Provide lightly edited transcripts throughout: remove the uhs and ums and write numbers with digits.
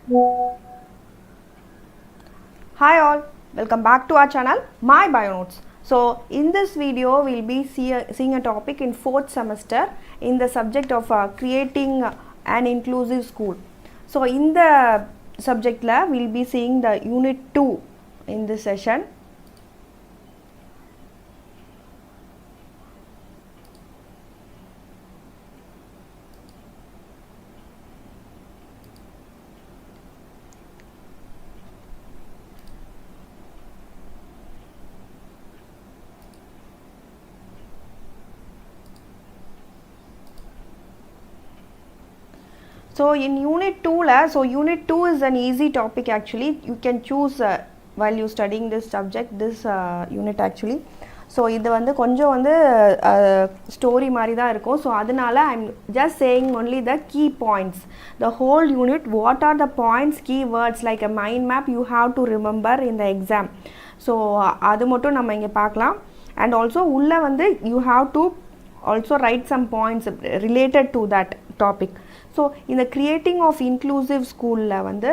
Hi all, welcome back to our channel My Bio Notes. So in this video we'll be seeing a topic in 4th semester in the subject of creating an inclusive school. So in the subject we'll be seeing the unit 2 in this session. So in unit 2 unit 2 is an easy topic actually. You can choose while you studying this subject, this unit actually. So இது வந்து கொஞ்சம் வந்து story மாதிரி தான் இருக்கும். So அதனால I'm just saying only the key points. The whole unit, what are the points, key words like a mind map you have to remember in the exam. So அது மட்டும் நம்ம இங்க பார்க்கலாம். And also உள்ள வந்து you have to also write some points related to that topic. So in the creating of inclusive school வந்து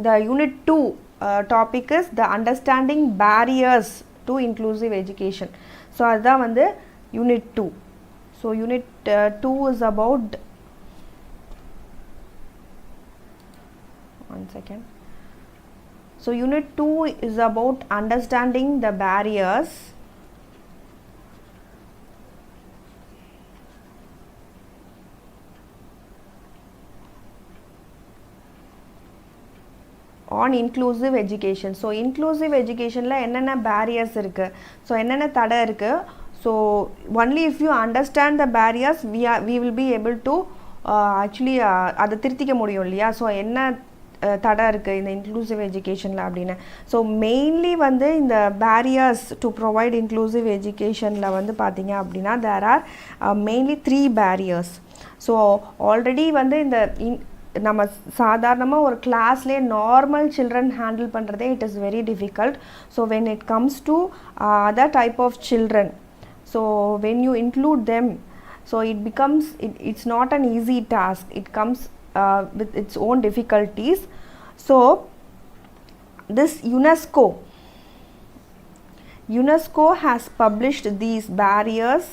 the unit 2 topic is the understanding barriers to inclusive education. So அதுதான் வந்து unit 2. So unit 2 is about one second. So unit 2 is about understanding the barriers on inclusive education. So inclusive education la enna barriers irukku, so enna thada irukku. So only if you understand the barriers we will be able to actually adha thirthika mudiyum illaya. So enna thada irukku in the inclusive education la appadina. So mainly வந்து இந்த barriers to provide inclusive education la வந்து பாத்தீங்க அப்படினா there are mainly 3 barriers. So already வந்து இந்த நம்ம சாதாரணமா ஒரு கிளாஸ்ல நார்மல் children handle பண்றதே it is very difficult. So when it comes to other type of children, so when you include them, so it becomes it's not an easy task. It comes with its own difficulties. So this UNESCO has published these barriers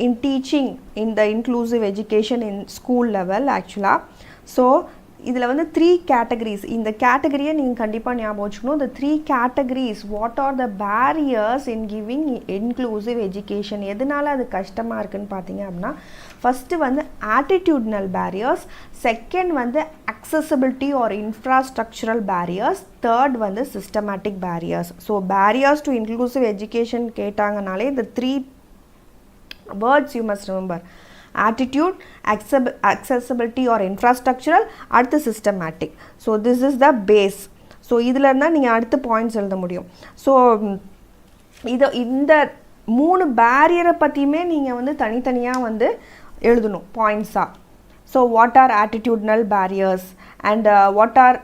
in teaching in the inclusive education in school level actually. So இதில் வந்து 3 categories. இந்த கேட்டகரியை நீங்கள் கண்டிப்பாக ஞாபகம் வச்சுக்கணும். The 3 categories, what are the barriers in giving inclusive education? எதனால அது கஷ்டமாக இருக்குன்னு பார்த்தீங்க அப்படின்னா, ஃபஸ்ட்டு வந்து attitudinal barriers, செகண்ட் வந்து accessibility or infrastructural barriers, third வந்து systematic barriers. So barriers to inclusive education கேட்டாங்கனாலே இந்த 3 words you must remember: attitude, accessibility or infrastructural, அடுத்து systematic. So this is the base. So இதில் இருந்தால் நீங்கள் அடுத்த points எழுத முடியும். ஸோ இந்த 3 பேரியரை பற்றியுமே நீங்கள் வந்து தனித்தனியாக வந்து எழுதணும் பாயிண்ட்ஸாக. So what are attitudinal barriers and what are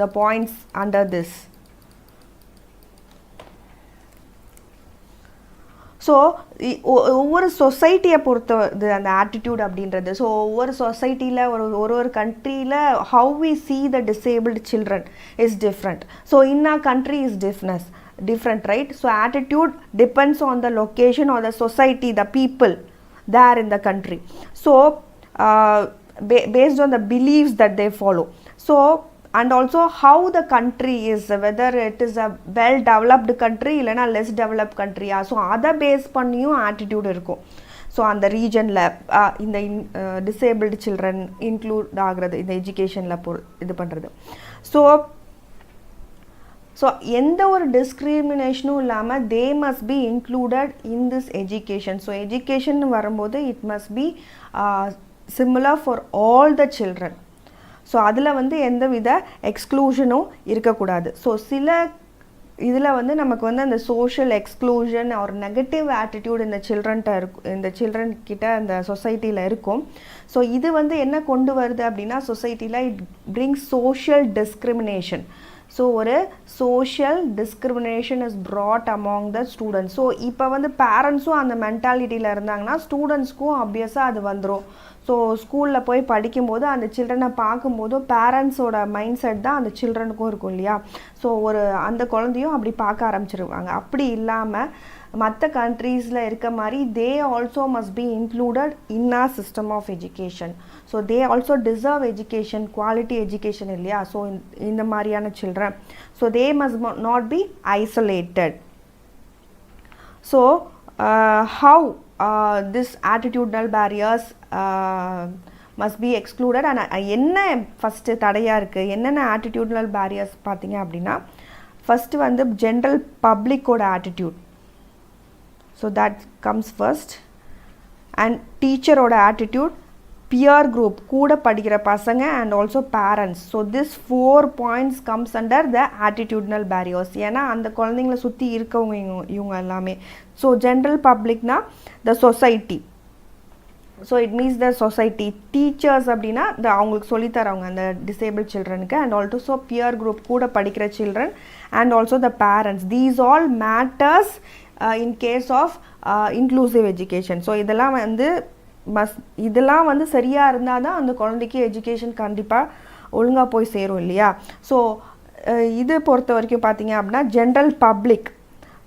the points under this? So ஒவ்வொரு சொசைட்டியை பொறுத்தது அந்த ஆட்டிடியூட் அப்படின்றது. ஸோ ஒவ்வொரு சொசைட்டியில் ஒரு கண்ட்ரியில் how we see the disabled children is different. So in a country is different, right? So attitude depends on the location or the society, the people there in the country. So based on the beliefs that they follow. So and also how the country is, whether it is a well developed country இல்லைனா less developed country. So அதை base பண்ணியும் attitude இருக்கும். So அந்த ரீஜனில் இந்த disabled children include ஆகிறது இந்த எஜுகேஷனில் இது பண்ணுறது. ஸோ எந்த ஒரு டிஸ்கிரிமினேஷனும் இல்லாமல் they must be included in this education. So education வரும்போது it must be similar for all the children. So அதில் வந்து எந்த வித எக்ஸ்க்ளூஷனும் இருக்கக்கூடாது. ஸோ சில இதில் வந்து நமக்கு வந்து அந்த சோஷியல் எக்ஸ்க்ளூஷன் ஒரு நெகட்டிவ் ஆட்டிடியூட் இந்த சில்ட்ரன் கிட்ட அந்த சொசைட்டியில் இருக்கும். ஸோ இது வந்து என்ன கொண்டு வருது அப்படின்னா சொசைட்டியில் it brings social discrimination. So ஒரு social discrimination is broad among the students. So இப்போ வந்து பேரண்ட்ஸும் அந்த மென்டாலிட்டியில் இருந்தாங்கன்னா ஸ்டூடெண்ட்ஸ்க்கும் ஆப்வியஸாக அது வந்துடும். ஸோ ஸ்கூலில் போய் படிக்கும்போது அந்த சில்ட்ரனை பார்க்கும்போது பேரண்ட்ஸோட மைண்ட் செட் தான் அந்த சில்ட்ரனுக்கும் இருக்கும் இல்லையா. ஸோ அந்த குழந்தையும் அப்படி பார்க்க ஆரம்பிச்சிருவாங்க. அப்படி இல்லாமல் மற்ற கண்ட்ரீஸில் இருக்க மாதிரி they also must be included in our system of education. So they also deserve education, quality education இல்லையா. ஸோ இந்த மாதிரியான children, so they must not be isolated. So how this attitudinal barriers must be excluded. and என்ன first தடையாக இருக்குது, என்னென்ன attitudinal barriers பார்த்தீங்க அப்படின்னா, first வந்து ஜென்ரல் பப்ளிக்கோட attitude. So that comes first. And டீச்சரோட ஆட்டிடியூட், பியர் குரூப் கூட படிக்கிற பசங்க, and also parents. So this 4 points comes under the attitudinal barriers. ஏன்னா அந்த குழந்தைங்கள சுற்றி இருக்கவங்க இவங்க எல்லாமே. ஸோ ஜென்ரல் பப்ளிக்னா the society. So it means the society. Teachers அப்படின்னா அவங்களுக்கு சொல்லித்தரவங்க அந்த டிசேபிள் சில்ட்ரனுக்கு, அண்ட் ஆல்சோ பியர் குரூப் கூட படிக்கிற children, and also the parents. These all matters in case of inclusive education. So இதெல்லாம் வந்து சரியாக இருந்தால் தான் அந்த குழந்தைக்கு எஜுகேஷன் கண்டிப்பாக ஒழுங்காக போய் சேரும் இல்லையா. ஸோ இது பொறுத்த வரைக்கும் பார்த்தீங்க அப்படின்னா ஜென்ரல் பப்ளிக்.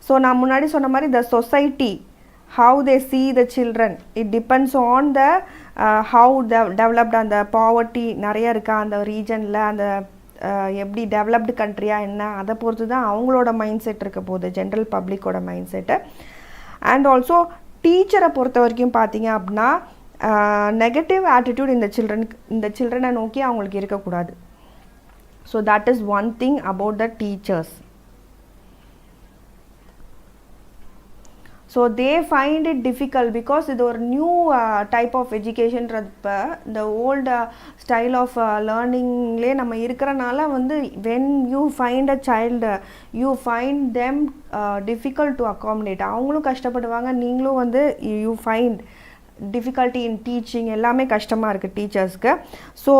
ஸோ நான் முன்னாடி சொன்ன மாதிரி the society, how they see the children, it depends on the how developed அந்த poverty நிறைய இருக்கா அந்த ரீஜனில், அந்த எப்படி டெவலப்டு கண்ட்ரியாக என்ன, அதை பொறுத்து தான் அவங்களோட மைண்ட் செட் இருக்க போகுது, ஜென்ரல் பப்ளிக்கோட மைண்ட் செட்டு. அண்ட் ஆல்சோ டீச்சரை பொறுத்த வரைக்கும் பார்த்தீங்க அப்படின்னா நெகட்டிவ் ஆட்டிடியூட் இந்த சில்ட்ரனை நோக்கி அவங்களுக்கு இருக்கக்கூடாது. So that is one thing about the teachers. So they find it difficult because இது ஒரு நியூ டைப் ஆஃப் எஜுகேஷன்றப்ப இந்த ஓல்டு ஸ்டைல் ஆஃப் லேர்னிங்லேயே நம்ம இருக்கிறனால வந்து when you find a child you find them difficult to accommodate. அவங்களும் கஷ்டப்படுவாங்க, நீங்களும் வந்து you find difficulty in teaching. எல்லாமே கஷ்டமாக இருக்குது டீச்சர்ஸ்க்கு. So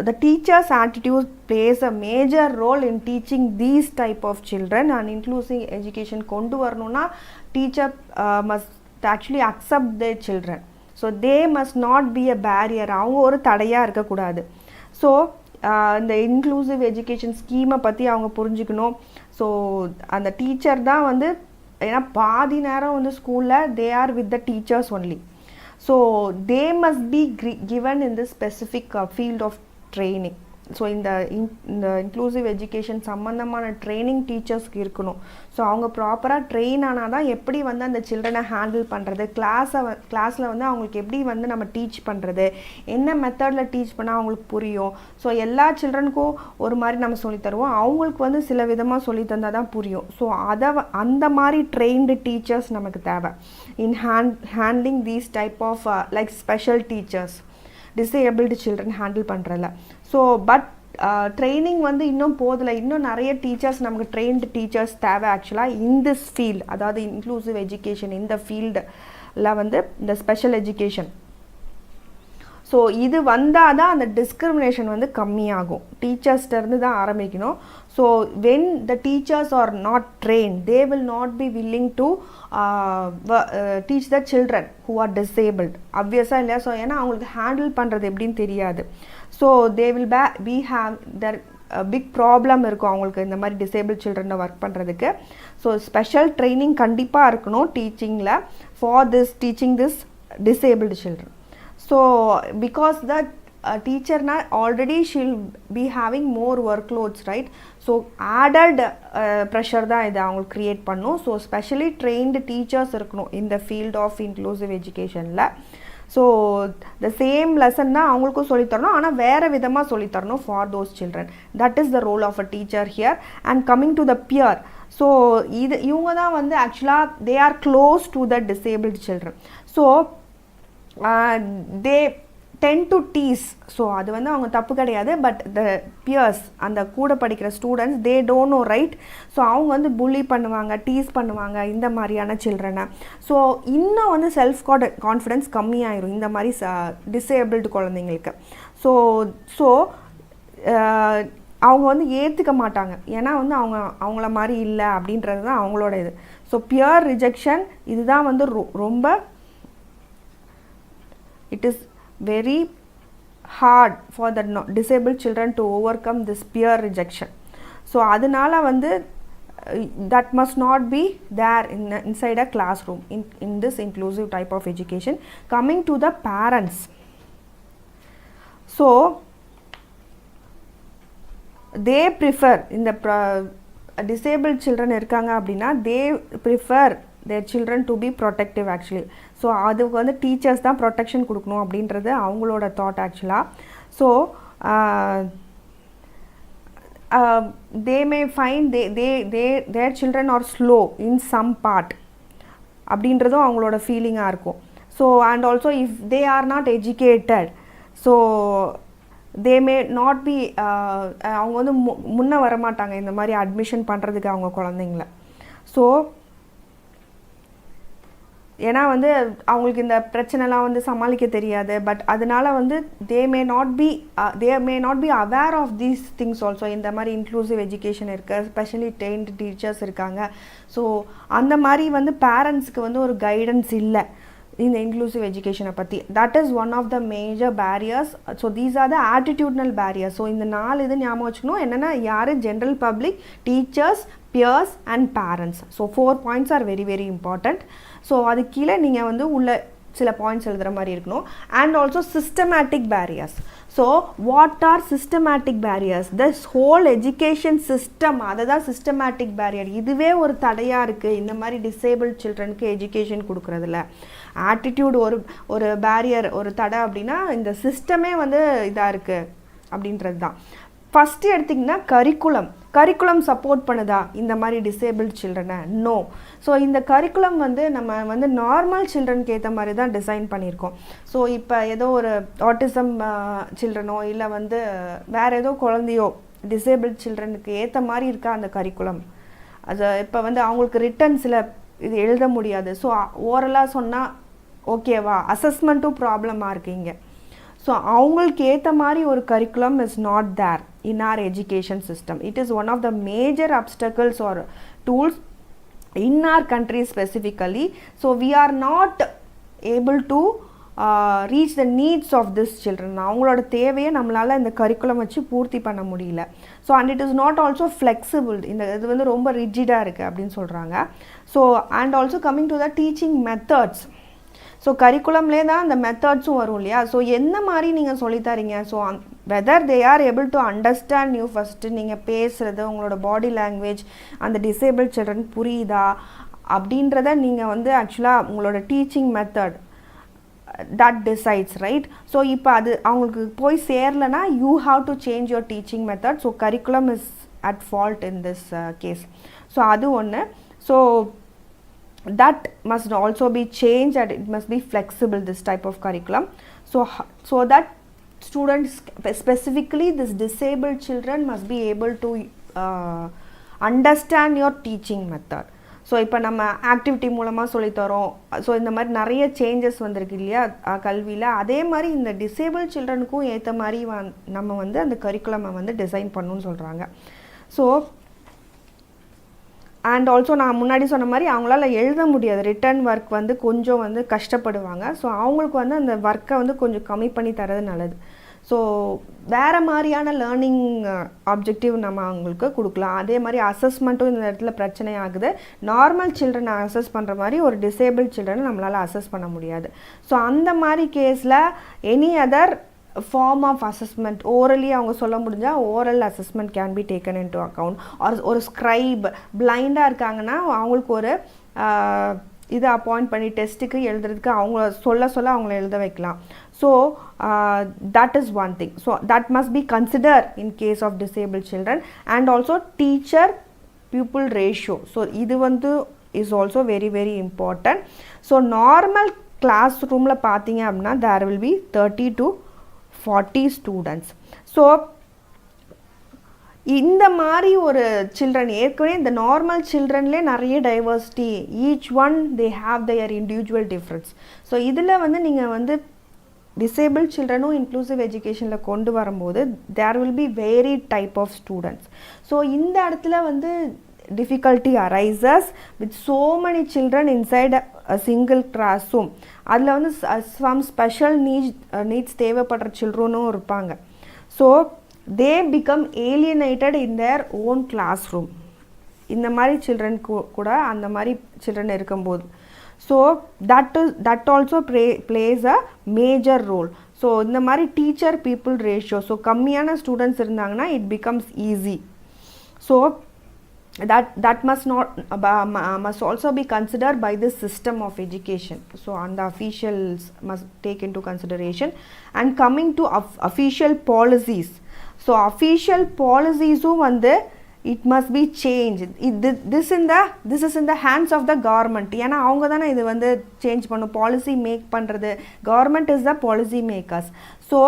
the teacher's attitude plays a major role in teaching these type of children. and inclusive education kondu varnuna teacher must actually accept their children. so they must not be a barrier, avanga oru thadaiya irukka koodadu. so இந்த inclusive education ஸ்கீமை பற்றி அவங்க புரிஞ்சுக்கணும். So அந்த teacher தான் வந்து, ஏன்னா பாதி நேரம் வந்து ஸ்கூலில் they are with the teachers only. So they must B given in this specific field of training. So இந்த இன்க்ளூசிவ் எஜுகேஷன் சம்மந்தமான ட்ரைனிங் டீச்சர்ஸ்க்கு இருக்கணும். ஸோ அவங்க ப்ராப்பராக ட்ரெயின் ஆனால் தான் எப்படி வந்து அந்த சில்ட்ரனை ஹேண்டில் பண்ணுறது, கிளாஸில் வந்து அவங்களுக்கு எப்படி வந்து நம்ம டீச் பண்ணுறது, என்ன மெத்தடில் டீச் பண்ணால் அவங்களுக்கு புரியும். ஸோ எல்லா சில்ட்ரனுக்கும் ஒரு மாதிரி நம்ம சொல்லித்தருவோம், அவங்களுக்கு வந்து சில விதமாக சொல்லி தந்தால் தான் புரியும். ஸோ அந்த மாதிரி ட்ரெயின்டு டீச்சர்ஸ் நமக்கு தேவை in handling these type of like special teachers, disabled children handle பண்ணுறதில்ல. ஸோ பட் ட்ரைனிங் வந்து இன்னும் போதில்லை, இன்னும் நிறைய டீச்சர்ஸ் நமக்கு ட்ரெயின்டு டீச்சர்ஸ் தேவை ஆக்சுவலாக இன் திஸ் ஃபீல்டு, அதாவது இன்க்ளூசிவ் எஜுகேஷன் இந்த ஃபீல்டில் வந்து இந்த ஸ்பெஷல் எஜுகேஷன். ஸோ இது வந்தால் தான் அந்த டிஸ்கிரிமினேஷன் வந்து கம்மியாகும். டீச்சர்ஸ்டேருந்து தான் ஆரம்பிக்கணும். So when the teachers are not train they will not be willing to teach the children who are disabled. அப்வியஸாக இல்லையா. ஸோ ஏன்னா அவங்களுக்கு ஹேண்டில் பண்ணுறது எப்படின்னு தெரியாது. So they will be have their big problem இருக்கும் அவங்களுக்கு இந்த மாதிரி டிசேபிள் சில்ட்ரனை ஒர்க் பண்ணுறதுக்கு. ஸோ ஸ்பெஷல் ட்ரைனிங் கண்டிப்பாக இருக்கணும் டீச்சிங்கில் for teaching this disabled children. So because the teacher na already she'll be having more workloads, right? So added pressure da idu avanga create pannum. So specially trained teachers irukணும் in the field of inclusive education la. So the same lesson na avangalukku solli tharanum, ana vera vidhama solli tharanum for those children. That is the role of a teacher here. And coming to the peer, so இவங்க தான் வந்து ஆக்சுவலாக they are close to the disabled children. So they tend to tease. So அது வந்து அவங்க தப்பு கிடையாது. But the piers, அந்த கூட படிக்கிற students, they don't know right. So அவங்க வந்து புல்லி பண்ணுவாங்க, டீஸ் பண்ணுவாங்க இந்த மாதிரியான சில்ட்ரனை. ஸோ இன்னும் வந்து செல்ஃப் கான்ஃபிடென்ஸ் கம்மியாயிரும் இந்த மாதிரி டிசேபிள்டு குழந்தைங்களுக்கு. ஸோ அவங்க வந்து ஏற்றுக்க மாட்டாங்க, ஏன்னா வந்து அவங்கள மாதிரி இல்லை அப்படின்றது தான் அவங்களோட இது. ஸோ பியர் ரிஜெக்ஷன் இதுதான் வந்து ரொம்ப it is very hard for the disabled children to overcome this peer rejection. So அதனால வந்து that must not be there inside a classroom in this inclusive type of education. Coming to the parents, so they prefer in the disabled children இருக்காங்க அப்படின்னா they prefer their children to be protective actually. So அதுக்கு வந்து teachers தான் protection கொடுக்கணும் அப்படின்றது அவங்களோட thought ஆக்சுவலாக. So they may find their children are slow in some part அப்படின்றதும் அவங்களோட ஃபீலிங்காக இருக்கும். So and also if they are not educated, so they may not be அவங்க வந்து முன்ன வரமாட்டாங்க இந்த மாதிரி அட்மிஷன் பண்ணுறதுக்கு அவங்க குழந்தைங்கள. ஸோ ஏன்னா வந்து அவங்களுக்கு இந்த பிரச்சனைலாம் வந்து சமாளிக்க தெரியாது. பட் அதனால வந்து they may not be aware of these things also. இந்த மாதிரி இன்க்ளூசிவ் எஜுகேஷன் இருக்குது, ஸ்பெஷலி ட்ரெயின்டு டீச்சர்ஸ் இருக்காங்க. ஸோ அந்த மாதிரி வந்து பேரண்ட்ஸ்க்கு வந்து ஒரு கைடன்ஸ் இல்லை இந்த இன்க்ளூசிவ் எஜுகேஷனை பற்றி. That is one of the major barriers. So these are the attitudinal barriers. So இந்த 4 இது ஞாபகம் வச்சுக்கணும். என்னென்னா யார்? General public, teachers, peers and parents. So 4 points are very very important. So அது கீழே நீங்கள் வந்து உள்ள சில பாயிண்ட்ஸ் எழுதுகிற மாதிரி இருக்கணும். And also systematic barriers. So what R systematic barriers? This whole education system, அதை தான் சிஸ்டமேட்டிக் பேரியர். இதுவே ஒரு தடையாக இருக்குது இந்த மாதிரி டிசேபிள்ட் சில்ட்ரனுக்கு எஜுகேஷன் கொடுக்குறதுல. ஆட்டிடியூட் ஒரு பேரியர், ஒரு தடை அப்படின்னா இந்த சிஸ்டமே வந்து இதாக இருக்குது அப்படின்றது தான். ஃபஸ்ட்டு எடுத்திங்கன்னா கரிக்குலம் சப்போர்ட் பண்ணுதா இந்த மாதிரி டிசேபிள்ட் சில்ட்ரனை? நோ. ஸோ இந்த கரிக்குலம் வந்து நம்ம வந்து நார்மல் சில்ட்ரனுக்கு ஏற்ற மாதிரி தான் டிசைன் பண்ணியிருக்கோம். ஸோ இப்போ ஏதோ ஒரு ஆட்டிசம் சில்ட்ரனோ இல்லை வந்து வேறு ஏதோ குழந்தையோ டிசேபிள்ட் சில்ட்ரனுக்கு ஏற்ற மாதிரி இருக்கா அந்த கரிக்குலம்? அது இப்போ வந்து அவங்களுக்கு ரிட்டன் சில இது எழுத முடியாது. ஸோ ஓரலாக சொன்னால் ஓகேவா? அசஸ்மெண்ட்டும் ப்ராப்ளமாக இருக்கீங்க. ஸோ அவங்களுக்கு ஏற்ற மாதிரி ஒரு curriculum is not there in our education system. It is one of the major obstacles or tools in our country specifically. So we are not able to reach the needs of this children. அவங்களோட தேவையை நம்மளால் இந்த curriculum வச்சு பூர்த்தி பண்ண முடியல. So and it is not also flexible. இந்த இது வந்து ரொம்ப ரிஜிடாக இருக்குது அப்படின்னு சொல்கிறாங்க. So and also coming to the teaching methods. So கரிக்குலம்லே தான் அந்த மெத்தட்ஸும் வரும் இல்லையா? ஸோ என்ன மாதிரி நீங்கள் சொல்லித்தரீங்க? So whether they are able to understand you first நீங்கள் பேசுகிறது, உங்களோட பாடி லாங்குவேஜ் அந்த டிசேபிள்ட் சில்ட்ரன் புரியுதா அப்படின்றத நீங்கள் வந்து ஆக்சுவலாக உங்களோட teaching method that decides, right? So இப்போ அது அவங்களுக்கு போய் சேரலைன்னா you have to change your teaching method. So curriculum is at fault in this case. So அது ஒன்று. So that must also be changed and it must be flexible, this type of curriculum. So that students, specifically this disabled children, must be able to understand your teaching method. So இப்போ நம்ம activity மூலமாக சொல்லித்தரோம். So இந்த மாதிரி நிறைய changes வந்திருக்கு இல்லையா கல்வியில். அதே மாதிரி இந்த டிசேபிள் சில்ட்ரனுக்கும் ஏற்ற மாதிரி நம்ம வந்து அந்த கரிக்குலமை வந்து டிசைன் பண்ணணும்னு சொல்கிறாங்க. ஸோ அண்ட் ஆல்சோ நான் முன்னாடி சொன்ன மாதிரி அவங்களால எழுத முடியாது, ரிட்டன் ஒர்க் வந்து கொஞ்சம் வந்து கஷ்டப்படுவாங்க. ஸோ அவங்களுக்கு வந்து அந்த ஒர்க்கை வந்து கொஞ்சம் கம்மி பண்ணி தரது நல்லது. ஸோ வேறு மாதிரியான லேர்னிங் ஆப்ஜெக்டிவ் நம்ம அவங்களுக்கு கொடுக்கலாம். அதே மாதிரி அசஸ்மெண்ட்டும் இந்த இடத்துல பிரச்சனை ஆகுது. நார்மல் சில்ட்ரனை அசஸ் பண்ணுற மாதிரி ஒரு டிசேபிள் சில்ட்ரனை நம்மளால் அசஸ் பண்ண முடியாது. ஸோ அந்த மாதிரி கேஸில் any other form of assessment orally அவங்க சொல்ல முடிஞ்சால் oral assessment can be taken in to account. ஒரு ஸ்க்ரைப் பிளைண்டாக இருக்காங்கன்னா அவங்களுக்கு ஒரு இதை அப்பாயிண்ட் பண்ணி டெஸ்ட்டுக்கு எழுதுறதுக்கு அவங்க சொல்ல அவங்கள எழுத வைக்கலாம். So that is one thing. So that must be consider in case of disable children. And also teacher pupil ratio. So இது வந்து is also very very important. So normal class ரூமில் பார்த்தீங்க அப்படின்னா there will be 30 to 40 students. So இந்த மாதிரி ஒரு children ஏற்கனவே இந்த நார்மல் சில்ட்ரன்லேயே நிறைய diversity, each one they have their individual difference. So இதில் வந்து நீங்கள் வந்து டிசேபிள் சில்ட்ரனும் இன்க்ளூசிவ் எஜுகேஷனில் கொண்டு வரும்போது there will be very type of students. So இந்த இடத்துல வந்து difficulty arises with so many children inside a single classroom. அதில் வந்து some special needs தேவைப்படுற சில்ட்ரனும் இருப்பாங்க. So they become alienated in their own classroom. இந்த மாதிரி சில்ட்ரன் கூட அந்த மாதிரி சில்ட்ரன் இருக்கும்போது so that also plays a major role. So இந்த மாதிரி டீச்சர் பீப்புள் ரேஷியோ ஸோ கம்மியான ஸ்டூடெண்ட்ஸ் இருந்தாங்கன்னா it becomes easy. So that must also be considered by the system of education. So and the officials must take into consideration. And coming to official policies, so official policies வந்து it must be changed. This is in the hands of the government. ஏன்னா அவங்க தானே இது வந்து change பண்ணும், policy make பண்ணுறது. Government is the policy makers. So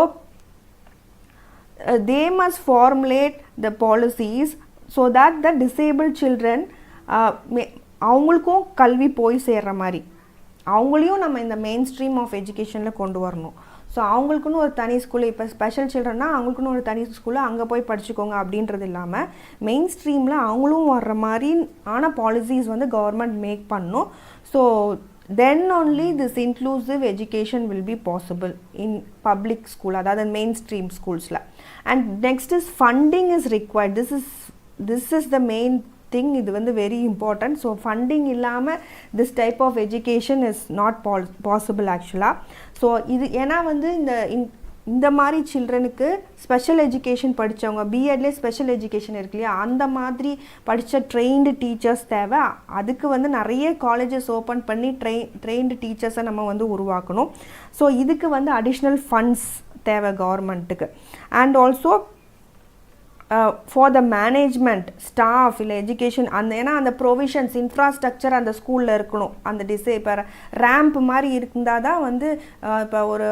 they must formulate the policies so that the disabled children அவங்களுக்கும் கல்வி போய் சேர்ற மாதிரி அவங்களையும் நம்ம இந்த மெயின் ஸ்ட்ரீம் ஆஃப் எஜுகேஷனில் கொண்டு வரணும். ஸோ அவங்களுக்குன்னு ஒரு தனி ஸ்கூலு, இப்போ ஸ்பெஷல் சில்ட்ரன்னா அவங்களுக்குன்னு ஒரு தனி ஸ்கூலு அங்கே போய் படிச்சுக்கோங்க அப்படின்றது இல்லாமல் மெயின் ஸ்ட்ரீமில் அவங்களும் வர்ற மாதிரி ஆன பாலிசிஸ் வந்து கவர்மெண்ட் மேக் பண்ணணும். So then only this inclusive education will be possible in public school, அதாவது mainstream schools-ல. And next is funding is required. This is the main thing. இது வந்து very important. So funding இல்லாமல் this type of education is not possible actually. So இது ஏன்னா வந்து இந்த மாதிரி சில்ட்ரனுக்கு special education படித்தவங்க பிஎட்லேயே ஸ்பெஷல் எஜுகேஷன் இருக்கு இல்லையா, அந்த மாதிரி படித்த ட்ரெயின்டு டீச்சர்ஸ் தேவை. அதுக்கு வந்து நிறைய காலேஜஸ் ஓப்பன் பண்ணி ட்ரெயின்டு டீச்சர்ஸை நம்ம வந்து உருவாக்கணும். ஸோ இதுக்கு வந்து அடிஷ்னல் ஃபண்ட்ஸ் தேவை கவர்மெண்ட்டுக்கு. And also for the management staff இல்லை எஜுகேஷன் ஏன்னா அந்த ப்ரொவிஷன்ஸ் இன்ஃப்ராஸ்ட்ரக்சர் அந்த ஸ்கூலில் இருக்கணும். அந்த இப்போ ரேம்ப் மாதிரி இருந்தால் தான் வந்து இப்போ ஒரு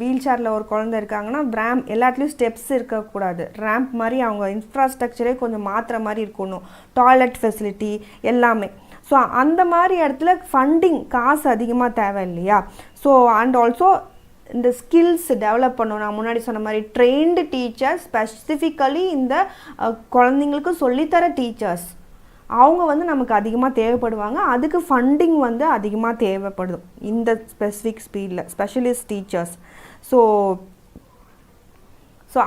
வீல் சேரில் ஒரு குழந்தை இருக்காங்கன்னா ரேம்ப் எல்லாத்துலேயும் ஸ்டெப்ஸ் இருக்கக்கூடாது, ரேம்ப் மாதிரி அவங்க இன்ஃப்ராஸ்ட்ரக்சரே கொஞ்சம் மாற்றுற மாதிரி இருக்கணும், டாய்லெட் ஃபெசிலிட்டி எல்லாமே. ஸோ அந்த மாதிரி இடத்துல ஃபண்டிங் காசு அதிகமாக தேவை இல்லையா. ஸோ அண்ட் ஆல்சோ இந்த ஸ்கில்ஸ் டெவலப் பண்ணணும். நான் முன்னாடி சொன்ன மாதிரி ட்ரெயின்டு டீச்சர்ஸ், ஸ்பெசிஃபிக்கலி இந்த குழந்தைங்களுக்கு சொல்லித்தர டீச்சர்ஸ் அவங்க வந்து நமக்கு அதிகமாக தேவைப்படுவாங்க. அதுக்கு ஃபண்டிங் வந்து அதிகமாக தேவைப்படும் இந்த ஸ்பெசிஃபிக் ஸ்பீடில் ஸ்பெஷலிஸ்ட் டீச்சர்ஸ். ஸோ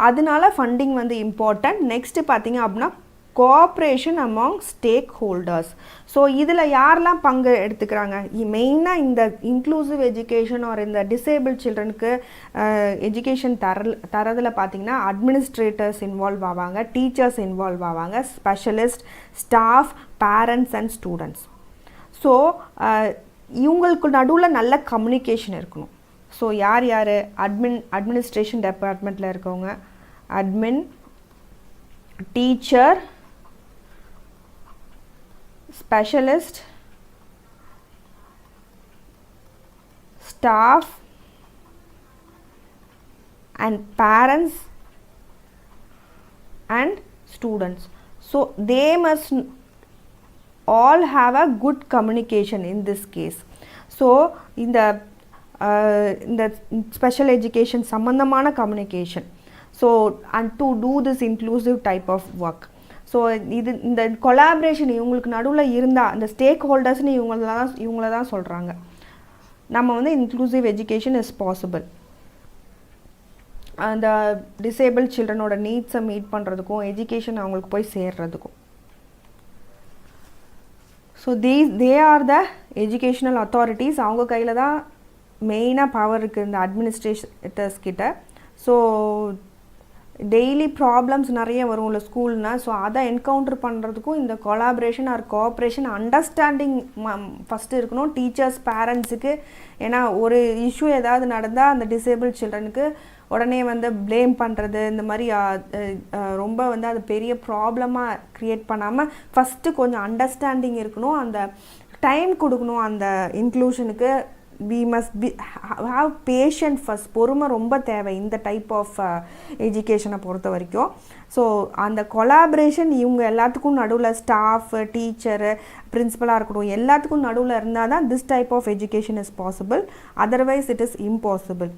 அதனால ஃபண்டிங் வந்து இம்பார்ட்டன்ட். நெக்ஸ்ட்டு பார்த்தீங்க அப்படின்னா cooperation among stack holders. So இதில் யாரெல்லாம் பங்கு எடுத்துக்கிறாங்க, மெயினாக இந்த இன்க்ளூசிவ் எஜுகேஷன் ஒரு இந்த டிசேபிள் சில்ட்ரனுக்கு எஜுகேஷன் தரதில் பார்த்திங்கன்னா அட்மினிஸ்ட்ரேட்டர்ஸ் இன்வால்வ் ஆவாங்க, டீச்சர்ஸ் இன்வால்வ் ஆவாங்க, specialist, staff, parents and students. So இவங்களுக்கு நடுவில் நல்ல கம்யூனிகேஷன் இருக்கணும். ஸோ யார் அட்மினிஸ்ட்ரேஷன் டிபார்ட்மெண்ட்டில் இருக்கவங்க admin, teacher, specialist, staff and parents and students. So they must all have a good communication in this case. So in the special education சம்பந்தமான communication. So and to do this inclusive type of work. So இந்த collaboration இவங்களுக்கு நடுவில் இருந்தால் அந்த stack ஹோல்டர்ஸ்னு இவங்கள தான் சொல்கிறாங்க. நம்ம வந்து இன்க்ளூசிவ் எஜுகேஷன் இஸ் பாசிபிள். அந்த டிசேபிள் சில்ட்ரனோட நீட்ஸை மீட் பண்ணுறதுக்கும் எஜுகேஷன் அவங்களுக்கு போய் சேர்றதுக்கும். So they are the educational authorities. அவங்க கையில் தான் மெயினாக பவர் இருக்குது இந்த அட்மினிஸ்ட்ரேட்டர்ஸ் கிட்ட. ஸோ டெய்லி ப்ராப்ளம்ஸ் நிறைய வரும்ல ஸ்கூல்னால், ஸோ அதை என்கவுண்டர் பண்ணுறதுக்கும் இந்த collaboration or cooperation understanding first இருக்கணும் டீச்சர்ஸ் பேரண்ட்ஸுக்கு. ஏன்னா ஒரு இஷ்யூ ஏதாவது நடந்தால் அந்த டிசேபிள் சில்ட்ரனுக்கு உடனே வந்து ப்ளேம் பண்ணுறது இந்த மாதிரி ரொம்ப வந்து அது பெரிய ப்ராப்ளமாக க்ரியேட் பண்ணாமல் ஃபஸ்ட்டு கொஞ்சம் அண்டர்ஸ்டாண்டிங் இருக்கணும், அந்த டைம் கொடுக்கணும் அந்த இன்க்ளூஷனுக்கு. we must have patient first. பொறுமை ரொம்ப தேவை இந்த டைப் ஆஃப் எஜுகேஷனை பொறுத்த வரைக்கும். ஸோ அந்த கொலாபரேஷன் இவங்க எல்லாத்துக்கும் நடுவில் ஸ்டாஃப், டீச்சரு, பிரின்சிபலாக இருக்கட்டும் எல்லாத்துக்கும் நடுவில் இருந்தால் தான் this type of education is possible. Otherwise it is impossible.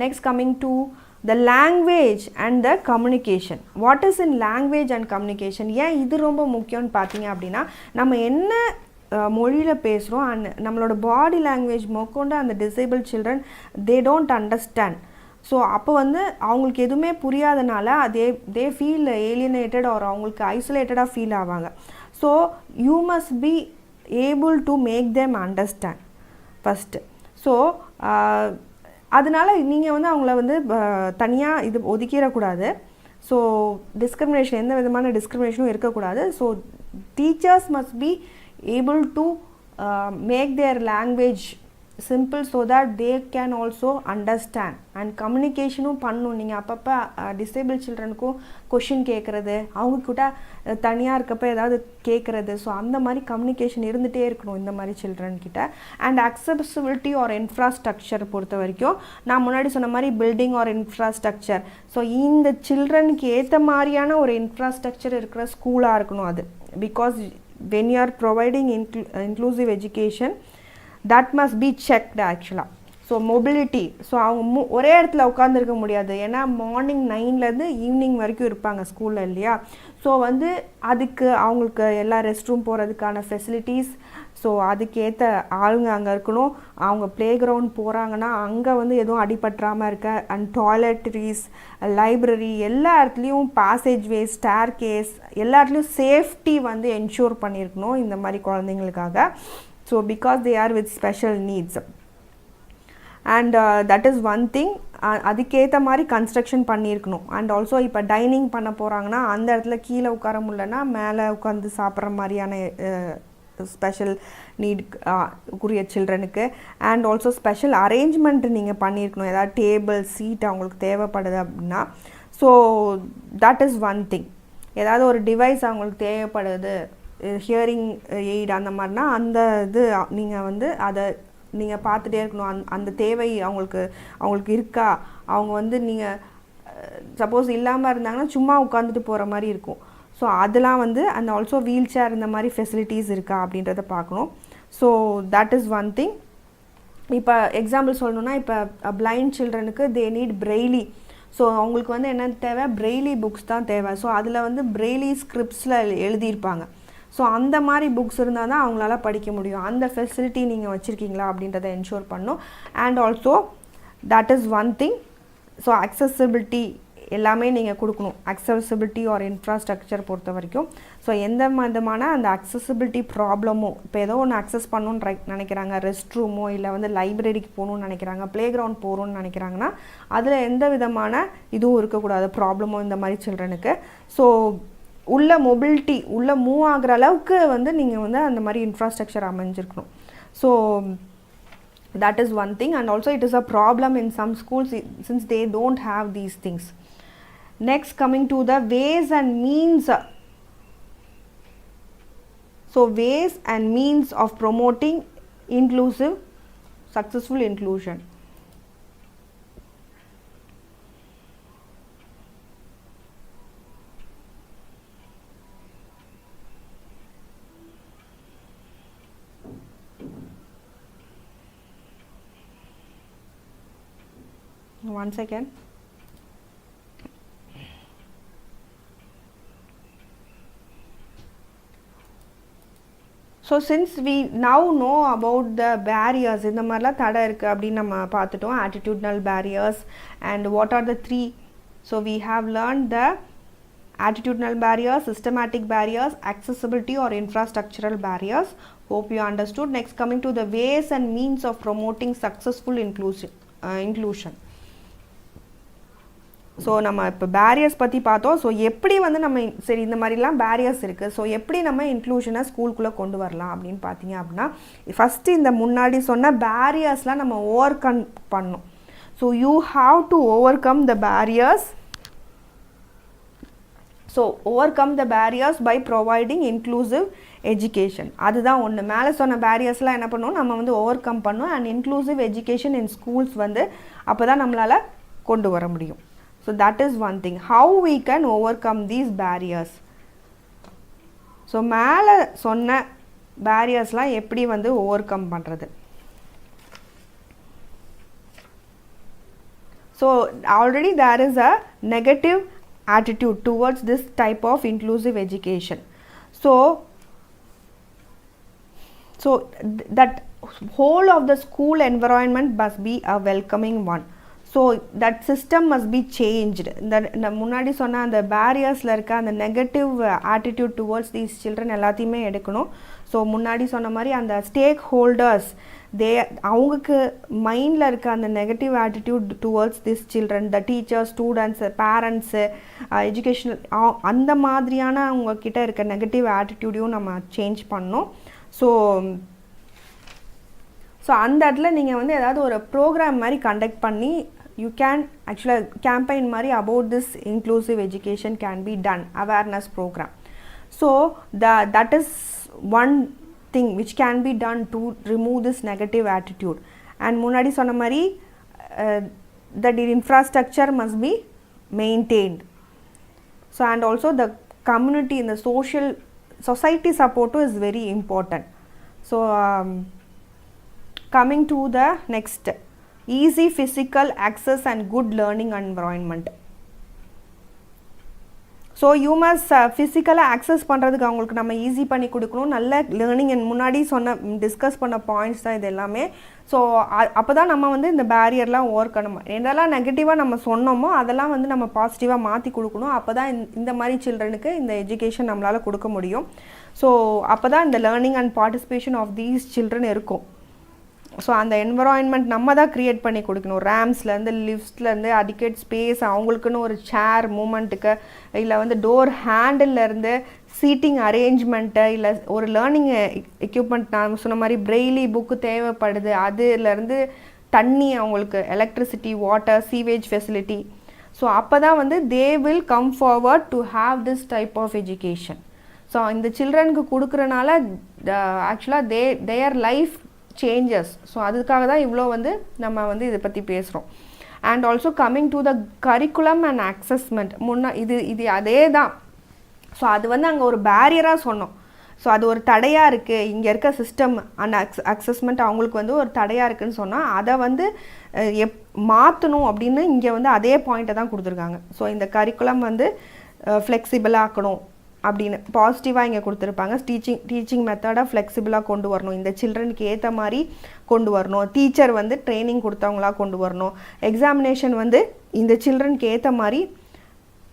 Next coming to the language and the communication. What is in language and communication? ஏன் இது ரொம்ப முக்கியம்னு பார்த்தீங்க அப்படின்னா நம்ம என்ன மொழியில் பேசுகிறோம் அண்ட் நம்மளோட பாடி லாங்குவேஜ் மொக்கொண்டு அந்த disable children they don't understand. So அப்போ வந்து அவங்களுக்கு எதுவுமே புரியாதனால தே ஃபீல் ஏலியனேட்டட் ஆர் அவங்களுக்கு ஐசோலேட்டடாக ஃபீல் ஆவாங்க. So you must be able to make them understand first. So அதனால் நீங்கள் வந்து அவங்கள வந்து தனியாக இது ஒதுக்கிடக்கூடாது. ஸோ டிஸ்கிரிமினேஷன், எந்த விதமான டிஸ்கிரிமினேஷனும் இருக்கக்கூடாது. So teachers must be able to make their language simple so that they can also understand. And கம்யூனிகேஷனும் பண்ணணும். நீங்கள் அப்பப்போ டிசேபிள் சில்ட்ரனுக்கும் கொஷின் கேட்குறது, அவங்கக்கிட்ட தனியாக இருக்கப்போ ஏதாவது கேட்குறது, ஸோ அந்த மாதிரி கம்யூனிகேஷன் இருந்துகிட்டே இருக்கணும் இந்த மாதிரி சில்ட்ரன்கிட்ட. அண்ட் அக்சசிபிலிட்டி ஆர் இன்ஃப்ராஸ்ட்ரக்சர் பொறுத்த வரைக்கும் நான் முன்னாடி சொன்ன மாதிரி பில்டிங் ஆர் இன்ஃப்ராஸ்ட்ரக்சர், ஸோ இந்த சில்ட்ரனுக்கு ஏற்ற மாதிரியான ஒரு இன்ஃப்ராஸ்ட்ரக்சர் இருக்கிற ஸ்கூலாக இருக்கணும் அது. Because when you are providing inclusive education, that must be checked actually. So mobility, so அவங்க ஒரே இடத்துல உட்காந்துருக்க முடியாது. ஏன்னா மார்னிங் 9லேருந்து ஈவினிங் வரைக்கும் இருப்பாங்க ஸ்கூலில் இல்லையா. ஸோ வந்து அதுக்கு அவங்களுக்கு எல்லா ரெஸ்ட் ரூம் போகிறதுக்கான ஃபெசிலிட்டிஸ், ஸோ அதுக்கேற்ற ஆளுங்க அங்கே இருக்கணும். அவங்க ப்ளே கிரவுண்ட் போகிறாங்கன்னா அங்கே வந்து எதுவும் அடிபட்டுறாமல் இருக்க, அண்ட் டாய்லெட்ரிஸ், லைப்ரரி, எல்லா இடத்துலையும் பேசேஜ் வே, ஸ்டேர் கேஸ், எல்லா இடத்துலையும் சேஃப்டி வந்து என்ஷூர் பண்ணியிருக்கணும் இந்த மாதிரி குழந்தைங்களுக்காக. So because they R with special needs. And that is one thing. அதுக்கேற்ற மாதிரி கன்ஸ்ட்ரக்ஷன் பண்ணியிருக்கணும். அண்ட் ஆல்சோ இப்போ டைனிங் பண்ண போகிறாங்கன்னா அந்த இடத்துல கீழே உட்கார முடியலன்னா மேலே உட்காந்து சாப்பிட்ற மாதிரியான ஸ்பெஷல் நீட் உரிய சில்ட்ரனுக்கு. அண்ட் ஆல்சோ ஸ்பெஷல் அரேஞ்ச்மெண்ட் நீங்கள் பண்ணியிருக்கணும். ஏதாவது டேபிள், சீட் அவங்களுக்கு தேவைப்படுது அப்படின்னா. So that is one thing. ஏதாவது ஒரு டிவைஸ் அவங்களுக்கு தேவைப்படுது, ஹியரிங் எய்ட் அந்த மாதிரினா அந்த இது நீங்கள் வந்து அதை நீங்கள் பார்த்துட்டே இருக்கணும். அந்த தேவை அவங்களுக்கு இருக்கா. அவங்க வந்து நீங்கள் சப்போஸ் இல்லாமல் இருந்தாங்கன்னா சும்மா உட்காந்துட்டு போகிற மாதிரி இருக்கும். ஸோ அதெல்லாம் வந்து அண்ட் ஆல்சோ வீல் சேர் இந்த மாதிரி ஃபெசிலிட்டிஸ் இருக்கா அப்படின்றத பார்க்கணும். So that is one thing. இப்போ எக்ஸாம்பிள் சொல்லணுன்னா, இப்போ பிளைண்ட் சில்ட்ரனுக்கு தே நீட் பிரெய்லி. ஸோ அவங்களுக்கு வந்து என்ன தேவை, பிரெய்லி புக்ஸ் தான் தேவை. ஸோ அதில் வந்து பிரெய்லி ஸ்கிரிப்ட்ஸில் எழுதியிருப்பாங்க. ஸோ அந்த மாதிரி புக்ஸ் இருந்தால் தான் அவங்களால படிக்க முடியும். அந்த ஃபெசிலிட்டி நீங்கள் வச்சுருக்கீங்களா அப்படின்றத என்ஷூர் பண்ணணும். And also that is one thing. So accessibility எல்லாமே நீங்கள் கொடுக்கணும். அக்சசிபிலிட்டி ஆர் இன்ஃப்ராஸ்ட்ரக்சர் பொறுத்த வரைக்கும். ஸோ எந்த விதமான அந்த அக்சசிபிலிட்டி ப்ராப்ளமும், இப்போ ஏதோ ஒன்று அக்சஸ் பண்ணணுன்னு நினைக்கிறாங்க, ரெஸ்ட் ரூமோ இல்லை வந்து லைப்ரரிக்கு போகணுன்னு நினைக்கிறாங்க, ப்ளே கிரவுண்ட் போகணுன்னு நினைக்கிறாங்கன்னா அதில் எந்த விதமான இதுவும் இருக்கக்கூடாது, ப்ராப்ளமும் இந்த மாதிரி சில்ட்ரனுக்கு. ஸோ உள்ள மொபிலிட்டி உள்ள மூவ் ஆகிற அளவுக்கு வந்து நீங்கள் வந்து அந்த மாதிரி இன்ஃப்ராஸ்ட்ரக்சர் அமைஞ்சிருக்கணும். So that is one thing. And also it is a problem in some schools since they don't have these things. Next, coming to the ways and means. So ways and means of promoting inclusive, successful inclusion. One second. So since we now know about the barriers, இந்த மாதிரிலாம் தடை இருக்குது அப்படின்னு நம்ம பார்த்துட்டோம். attitudinal barriers and what are the three. So we have learned the attitudinal barriers, systematic barriers, accessibility or infrastructural barriers. Hope you understood. Next, coming to the ways and means of promoting successful inclusion. So நம்ம இப்போ barriers பற்றி பார்த்தோம். So எப்படி வந்து நம்ம சரி இந்த மாதிரிலாம் பேரியர்ஸ் இருக்குது, ஸோ எப்படி நம்ம இன்க்ளூஷனை ஸ்கூலுக்குள்ளே கொண்டு வரலாம் அப்படின்னு பார்த்தீங்க அப்படின்னா, ஃபஸ்ட்டு இந்த முன்னாடி சொன்ன பேரியர்ஸ்லாம் நம்ம ஓவர் கம் பண்ணணும். So you have to overcome the barriers. So overcome the barriers by providing inclusive education. அதுதான் ஒன்று. மேலே சொன்ன பேரியர்ஸ்லாம் என்ன பண்ணணும், நம்ம வந்து ஓவர் கம் பண்ணணும். And inclusive education in schools வந்து அப்போ தான் நம்மளால் கொண்டு வர முடியும். So that is one thing. How we can overcome these barriers. So மேலே சொன்ன பேரியர்ஸ்லாம் எப்படி வந்து ஓவர் கம் பண்ணுறது. So So already there is a negative attitude towards this type of inclusive education. So that whole of the school environment must be a welcoming one. So that system must be changed. இந்த முன்னாடி சொன்ன அந்த பேரியர்ஸில் இருக்க அந்த negative attitude towards these children எல்லாத்தையுமே எடுக்கணும். So முன்னாடி சொன்ன மாதிரி அந்த ஸ்டேக் ஹோல்டர்ஸ் அவங்களுக்கு மைண்டில் இருக்க அந்த negative attitude towards this children, the teachers, students, parents, educational அந்த மாதிரியான அவங்கக்கிட்ட இருக்க நெகட்டிவ் ஆட்டிடியூடையும் நம்ம சேஞ்ச் பண்ணோம். ஸோ அந்த இடத்துல நீங்கள் வந்து ஏதாவது ஒரு ப்ரோக்ராம் மாதிரி கண்டக்ட் பண்ணி யூ கேன் ஆக்சுவலாக கேம்பெயின் மாதிரி about this inclusive education can be done, awareness programme. So that is one thing which can be done to remove this negative attitude. And முன்னாடி சொன்ன மாதிரி that the infrastructure must be maintained. So and also the community in the society support is very important. So coming to the next, easy physical access and good learning environment. So you must ஃபிசிக்கலாக access பண்ணுறதுக்கு அவங்களுக்கு நம்ம easy பண்ணி கொடுக்கணும். நல்ல learning முன்னாடி discuss பண்ண points தான் இது எல்லாமே. ஸோ அப்போ தான் நம்ம வந்து இந்த பேரியர்லாம் ஓவர் பண்ணணும். எதெல்லாம் நெகட்டிவாக நம்ம சொன்னோமோ அதெல்லாம் வந்து நம்ம பாசிட்டிவாக மாற்றி கொடுக்கணும். அப்போ தான் இந்த மாதிரி சில்ட்ரனுக்கு இந்த எஜுகேஷன் நம்மளால் கொடுக்க முடியும். ஸோ அப்போ தான் இந்த learning and participation of these children இருக்கும். ஸோ அந்த என்வரான்மெண்ட் நம்ம தான் க்ரியேட் பண்ணி கொடுக்கணும். ரேம்ஸ்லேருந்து லிஃப்ட்ஸ்லேருந்து அடிக்கேட் ஸ்பேஸ், அவங்களுக்குன்னு ஒரு சேர் மூமெண்ட்டுக்கு, இல்லை வந்து டோர் ஹேண்டில்லேருந்து சீட்டிங் அரேஞ்ச்மெண்ட்டு, இல்லை ஒரு லேர்னிங் எக்யூப்மெண்ட் நான் சொன்ன மாதிரி பிரெய்லி புக்கு தேவைப்படுது, அதுலேருந்து தண்ணி, அவங்களுக்கு electricity, water, sewage facility. So அப்போ தான் வந்து they will come forward to have this type of education. So இந்த சில்ட்ரனுக்கு கொடுக்குறனால ஆக்சுவலாக தேர் லைஃப் சேஞ்சஸ். ஸோ அதுக்காக தான் இவ்வளோ வந்து நம்ம வந்து இதை பற்றி பேசுகிறோம். And also coming to the curriculum and assessment, இது அதே தான். ஸோ அது வந்து அங்கே ஒரு பேரியராக சொன்னோம். ஸோ அது ஒரு தடையாக இருக்குது, இங்கே இருக்க சிஸ்டம் அண்ட் அக்சஸ்மெண்ட் அவங்களுக்கு வந்து ஒரு தடையாக இருக்குதுன்னு சொன்னால் அதை வந்து மாற்றணும் அப்படின்னு இங்கே வந்து அதே பாயிண்ட்டை தான் கொடுத்துருக்காங்க. ஸோ இந்த கரிக்குலம் வந்து ஃப்ளெக்சிபிளாக ஆக்கணும் அப்படின்னு பாசிட்டிவாக இங்கே கொடுத்துருப்பாங்க. டீச்சிங் மெத்தடாக ஃப்ளெக்சிபிளாக கொண்டு வரணும், இந்த சில்ட்ரனுக்கு ஏற்ற மாதிரி கொண்டு வரணும், டீச்சர் வந்து ட்ரைனிங் கொடுத்தவங்களாக கொண்டு வரணும், எக்ஸாமினேஷன் வந்து இந்த சில்ட்ரனுக்கு ஏற்ற மாதிரி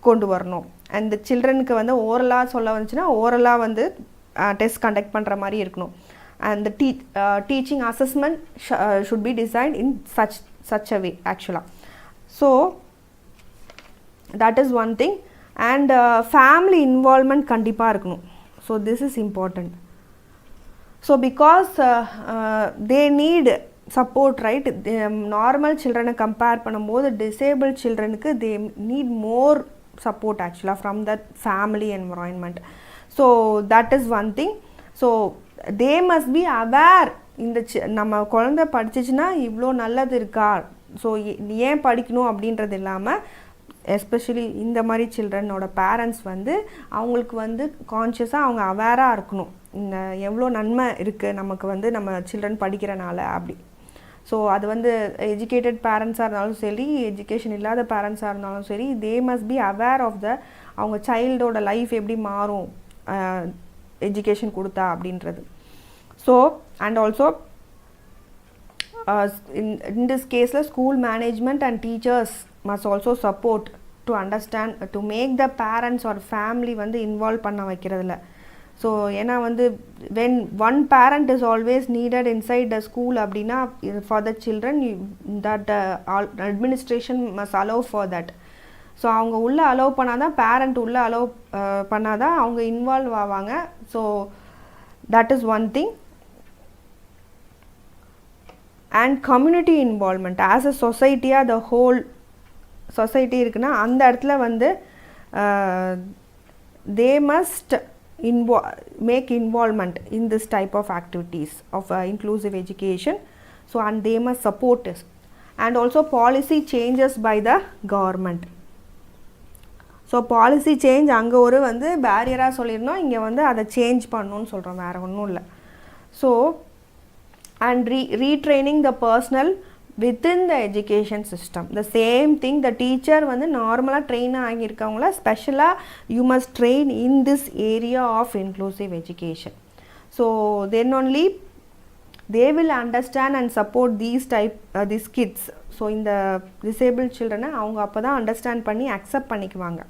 கொண்டு வரணும். அந்த சில்ட்ரனுக்கு வந்து ஓரலாக சொல்ல வந்துச்சுன்னா ஓரலாக வந்து டெஸ்ட் கண்டக்ட் பண்ணுற மாதிரி இருக்கணும். And teaching assessment should be designed in such a way actually. So that is one thing. And family involvement கண்டிப்பாக இருக்கணும். So this is important. So because they need support, right? Normal children compare பண்ணும்போது disabled childrenக்கு they need more support actually from that family environment. So that is one thing. So they must be aware. இந்த நம்ம குழந்தை படிச்சிச்சுன்னா இவ்வளோ நல்லது இருக்கா, so ஏன் படிக்கணும் அப்படின்றது இல்லாமல் எஸ்பெஷலி இந்த மாதிரி சில்ட்ரனோட பேரண்ட்ஸ் வந்து அவங்களுக்கு வந்து கான்ஷியஸாக அவங்க அவேராக இருக்கணும், இந்த எவ்வளோ நன்மை இருக்குது நமக்கு வந்து நம்ம சில்ட்ரன் படிக்கிறனால அப்படி. ஸோ அது வந்து எஜுகேட்டட் பேரண்ட்ஸாக இருந்தாலும் சரி, எஜுகேஷன் இல்லாத பேரண்ட்ஸாக இருந்தாலும் சரி, they must be aware of the அவங்க சைல்டோட லைஃப் எப்படி மாறும் எஜுகேஷன் கொடுத்தா அப்படின்றது. So and also in this case school management and teachers must also support to understand, to make the parents or family வந்து இன்வால்வ் பண்ண வைக்கிறதுல. ஸோ ஏன்னா வந்து when one parent is always needed inside the school அப்படின்னா for the children that administration must allow for that. So அவங்க உள்ளே allow பண்ணாதான், parent உள்ளே அலோவ் பண்ணாதான் அவங்க இன்வால்வ் ஆவாங்க. So that is one thing. And community involvement as a society, the whole society இருக்குன்னா அந்த இடத்துல வந்து they must make involvement in this type of activities of inclusive education. So and they must support us. And also policy changes by the government. So policy change அங்கே ஒரு வந்து பேரியராக சொல்லியிருந்தோம், இங்கே வந்து அதை சேஞ்ச் பண்ணணும்னு சொல்கிறோம், வேறு ஒன்றும் இல்லை. So and retraining the personnel within the education system. The same thing, the teacher வந்து நார்மலாக ட்ரெயின் ஆகியிருக்கவங்கள ஸ்பெஷலாக you must train in this area of inclusive education. So then only they will understand and support these kids. So இந்த disabled children அவங்க அப்போ தான் understand பண்ணி accept பண்ணிக்குவாங்க.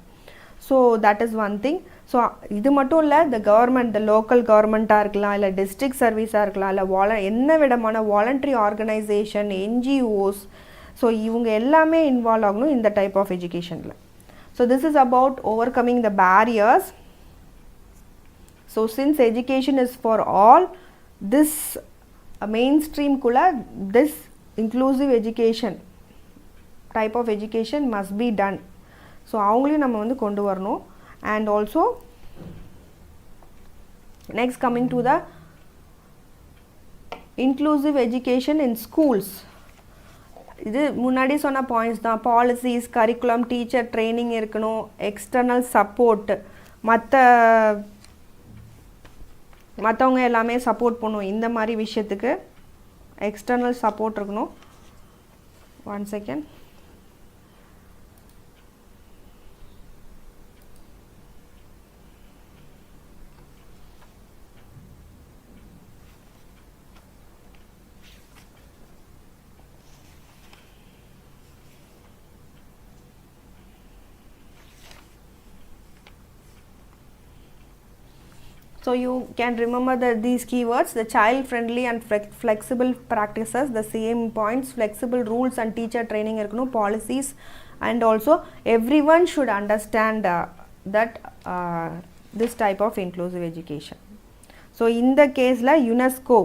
So that is one thing. So இது மட்டும் இல்லை, த கவர்மெண்ட், த லோக்கல் கவர்மெண்ட்டாக இருக்கலாம், இல்லை டிஸ்ட்ரிக்ட் சர்வீஸாக இருக்கலாம், இல்லை என்ன விதமான வாலண்டரி ஆர்கனைசேஷன், என்ஜிஓஸ், ஸோ இவங்க எல்லாமே இன்வால்வ் ஆகணும் இந்த டைப் ஆஃப் எஜுகேஷனில். So this is about overcoming the barriers. So since education is for all, this மெயின் ஸ்ட்ரீம்குள்ளே this inclusive education type of education must be done. So அவங்களையும் நம்ம வந்து கொண்டு வரணும். And also next coming to the inclusive education in schools. இது முன்னாடி சொன்ன பாயிண்ட்ஸ் தான். பாலிசிஸ், கரிக்குலம், டீச்சர் ட்ரைனிங் இருக்கணும், எக்ஸ்டர்னல் சப்போர்ட், மற்றவங்க எல்லாமே சப்போர்ட் பண்ணும். இந்த மாதிரி விஷயத்துக்கு எக்ஸ்டர்னல் சப்போர்ட் இருக்கணும். 1 second. So you can remember these keywords: the child friendly and flexible practices, the same points, flexible rules and teacher training irukonu, policies, and also everyone should understand that this type of inclusive education. So in the case la UNESCO,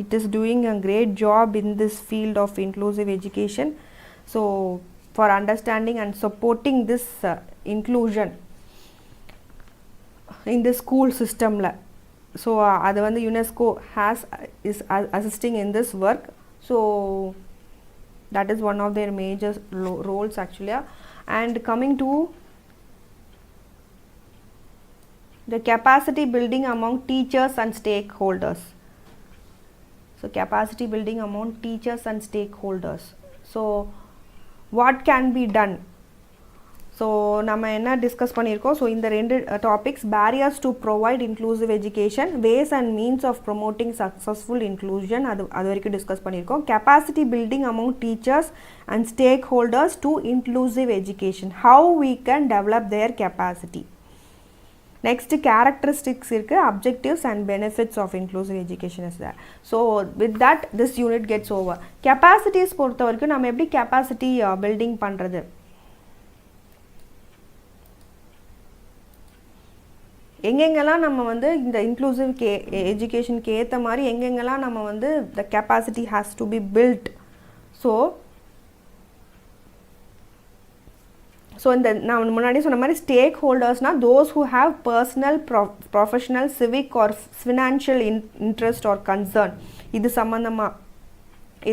it is doing a great job in this field of inclusive education. So for understanding and supporting this inclusion in the school system la. So அது வந்து UNESCO is assisting in this work. So that is one of their major roles actually. And coming to the capacity building among teachers and stakeholders. So capacity building among teachers and stakeholders. So what can be done? So நம்ம என்ன discuss பண்ணியிருக்கோம்? So இந்த 2 topics, barriers to provide inclusive education, ways and means of promoting successful inclusion, அது வரைக்கும் discuss பண்ணியிருக்கோம். Capacity building among teachers and stakeholders to inclusive education, how we can develop their capacity. Next characteristics இருக்குது, objectives and benefits of inclusive education is there. So with that this unit gets over. Capacities பொறுத்த வரைக்கும் நம்ம எப்படி capacity building பண்ணுறது? எங்கெங்கெல்லாம் நம்ம வந்து இந்த இன்க்ளூசிவ் எஜுகேஷனுக்கு ஏற்ற மாதிரி எங்கெங்கெல்லாம் நம்ம வந்து the capacity has to be built. So இந்த நான் முன்னாடி சொன்ன மாதிரி ஸ்டேக் ஹோல்டர்ஸ்னால் those who have personal, professional, civic or financial interest or concern, இது சம்மந்தமாக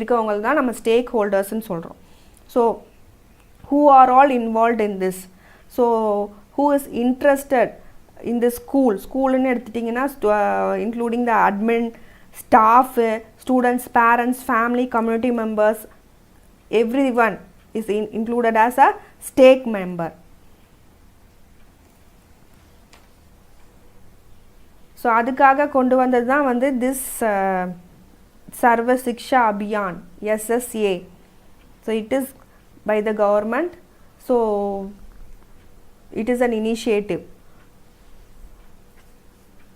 இருக்கவங்க தான் நம்ம ஸ்டேக் ஹோல்டர்ஸ்ன்னு சொல்கிறோம். So who are all involved in this. So who is interested in the ஸ்கூல்னு எடுத்துட்டிங்கன்னா including the admin, staff, students, parents, family, community members, everyone is included as a stake member. So அதுக்காக கொண்டு வந்தது தான் வந்து this Sarva Shiksha Abhiyan, SSA. So it is by the government. So it is an initiative.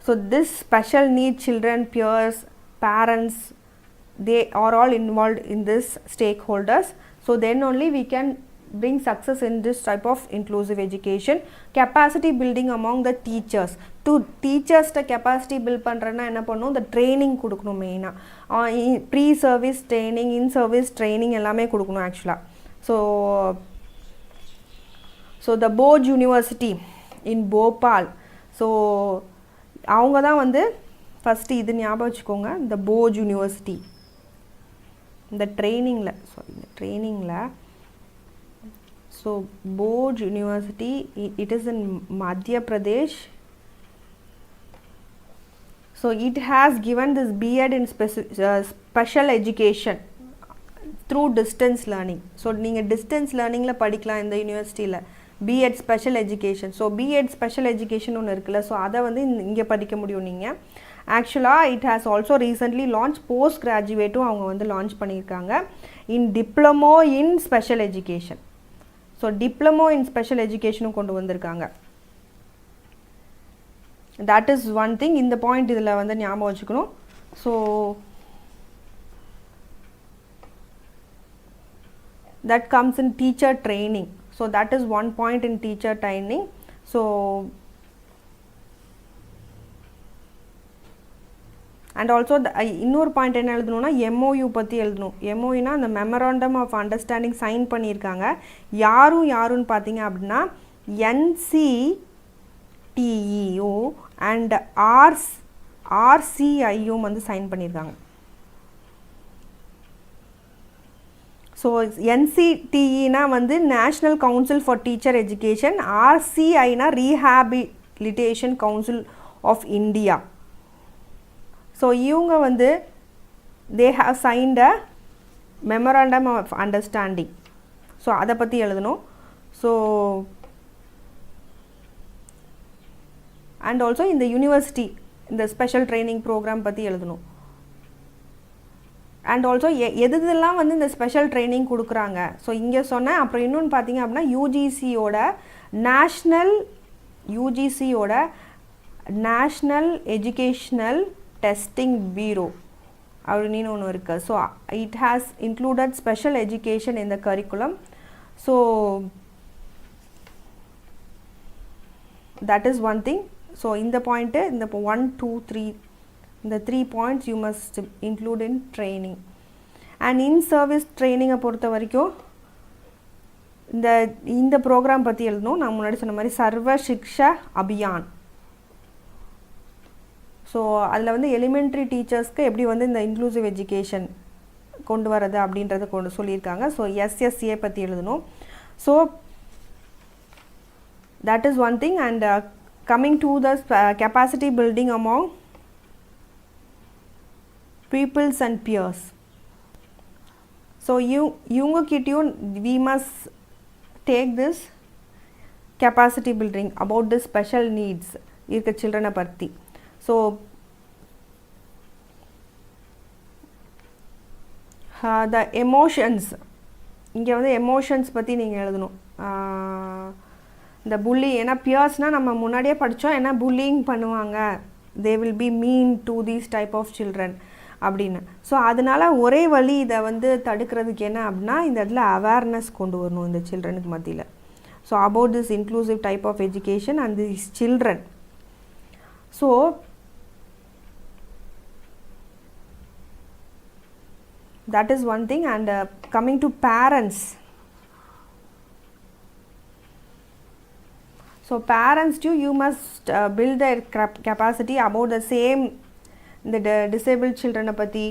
So this special need children, peers, parents, they are all involved in this stakeholders. So then only we can bring success in this type of inclusive education. Capacity building among the teachers. To teachers the capacity build பண்றேன்னா என்ன பண்ணணும்? The training கொடுக்கணும் மெயினாக. Pre-service training, in-service training எல்லாமே கொடுக்கணும் ஆக்சுவலாக. So the B.Ed University in Bhopal. So அவங்க தான் வந்து ஃபஸ்ட்டு இது ஞாபகம் வச்சுக்கோங்க, இந்த B.Ed யூனிவர்சிட்டி இந்த ட்ரைனிங்கில் so B.Ed university it is in Madhya Pradesh. So it has given this B.Ed in special education through distance learning. So நீங்கள் டிஸ்டன்ஸ் லேர்னிங்கில் படிக்கலாம் இந்த யூனிவர்சிட்டியில். B.Ed special education. So B.Ed special education ஒன்று இருக்குல்ல, ஸோ அதை வந்து இங்கே படிக்க முடியும் நீங்கள். ஆக்சுவலாக it has also recently launch post கிராஜுவேட்டும் அவங்க வந்து லான்ச் பண்ணியிருக்காங்க in diploma in special education. So diploma in special எஜுகேஷனும் கொண்டு வந்திருக்காங்க. That is one thing. இந்த பாயிண்ட் இதில் வந்து ஞாபகம் வச்சுக்கணும். So that comes in teacher training. So that is one point in teacher training. So and also இன்னொரு point என்ன எழுதணும்னா MOU பற்றி எழுதணும். MOUனா அந்த மெமராண்டம் ஆஃப் அண்டர்ஸ்டாண்டிங் சைன் பண்ணியிருக்காங்க. யாருன்னு பார்த்தீங்க அப்படின்னா NCTEO அண்ட் RCIயும் வந்து சைன் பண்ணியிருக்காங்க. ஸோ NCTEனா வந்து national council for teacher education, RCIனா rehabilitation council of India. So இவங்க வந்து they have signed a memorandum of understanding. So அதை பற்றி எழுதணும். ஸோ அண்ட் ஆல்சோ இந்த யூனிவர்சிட்டி இந்த ஸ்பெஷல் ட்ரைனிங் ப்ரோக்ராம் பற்றி எழுதணும். அண்ட் ஆல்சோ எதுலாம் வந்து இந்த ஸ்பெஷல் ட்ரைனிங் கொடுக்குறாங்க. ஸோ இங்கே சொன்னேன். அப்புறம் இன்னொன்று பார்த்தீங்க அப்படின்னா யூஜிசியோட நேஷ்னல் எஜுகேஷ்னல் டெஸ்டிங் பீரோ அப்படின்னு ஒன்று இருக்குது. So it has included special education in the curriculum. So that is one thing. So இந்த பாயிண்ட்டு இந்த 1, 2, 3 இந்த 3 points you must include in training. And in service training பொறுத்த வரைக்கும் இந்த ப்ரோக்ராம் பற்றி எழுதணும். நான் முன்னாடி சொன்ன மாதிரி சர்வ சிக்ஷா அபியான். ஸோ அதில் வந்து எலிமெண்ட்ரி டீச்சர்ஸ்க்கு எப்படி வந்து இந்த இன்க்ளூசிவ் எஜுகேஷன் கொண்டு வரது அப்படின்றத கொண்டு சொல்லியிருக்காங்க. ஸோ SSA பற்றி எழுதணும். So that is one thing. And coming to the capacity building among pupils and peers. So இவங்க கிட்டயும் we must take this capacity building about the special needs இருக்க children பற்றி. So the emotions, இங்கே வந்து emotions பற்றி நீங்கள் எழுதணும். இந்த புள்ளி, ஏன்னா பியர்ஸ்னால் நம்ம முன்னாடியே படித்தோம், ஏன்னா புல்லிங் பண்ணுவாங்க, they will be mean to these type of children அப்படின்னு. ஸோ அதனால் ஒரே வழி இதை வந்து தடுக்கிறதுக்கு என்ன அப்படின்னா இந்த இடத்துல அவேர்னஸ் கொண்டு வரணும் இந்த சில்ட்ரனுக்கு மத்தியில். So about this inclusive type of education and this children. So that is one thing. And coming to parents, so parents too, you must build their capacity about the same the disabled children பற்றி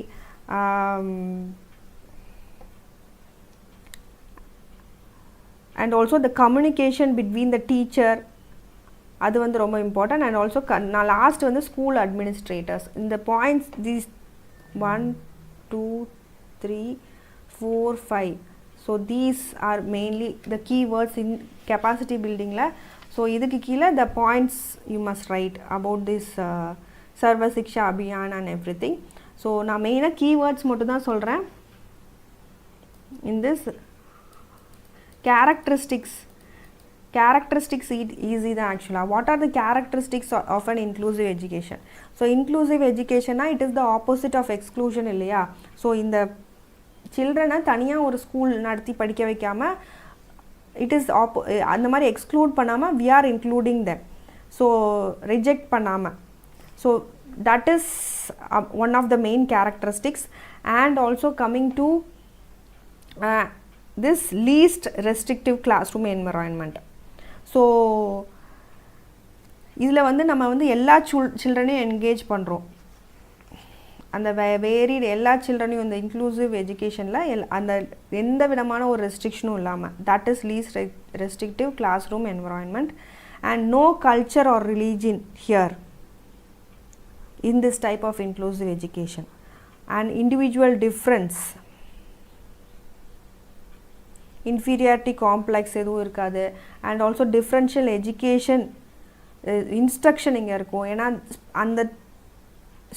and also the communication between the teacher, அது வந்து ரொம்ப important. And also நான் last வந்து school administrators. இந்த points these 1, 2, 3, 4, 5. So these are mainly the keywords in capacity building la. So இதுக்கு கீழே the points you must write about this Sarva Shiksha Abhiyan and everything. So நான் மெயினாக keywords மட்டும் தான் சொல்கிறேன். In this characteristics easy தான் actually. What are the characteristics of an inclusive education? So inclusive education it is the opposite of exclusion இல்லையா. So இந்த சில்ட்ரனை தனியாக ஒரு ஸ்கூல் நடத்தி படிக்க வைக்காமல் இட் இஸ் அந்த மாதிரி எக்ஸ்க்ளூட் பண்ணாமல் we are including them. So reject பண்ணாமல். So that is one of the main characteristics. And also coming to this least restrictive classroom environment. So இதில் வந்து நம்ம வந்து எல்லா சில்ட்ரனையும் என்கேஜ் பண்ணுறோம். அந்த வேரிடு எல்லா சில்ட்ரனையும் இந்த இன்க்ளூசிவ் எஜுகேஷனில் அந்த எந்த விதமான ஒரு ரெஸ்ட்ரிக்ஷனும் இல்லாமல், that is least restrictive class room environment. And no culture or religion here in this type of inclusive education. And individual difference, inferiority complex எதுவும் இருக்காது. And also differential education instruction இங்கே இருக்கும். ஏன்னா அந்த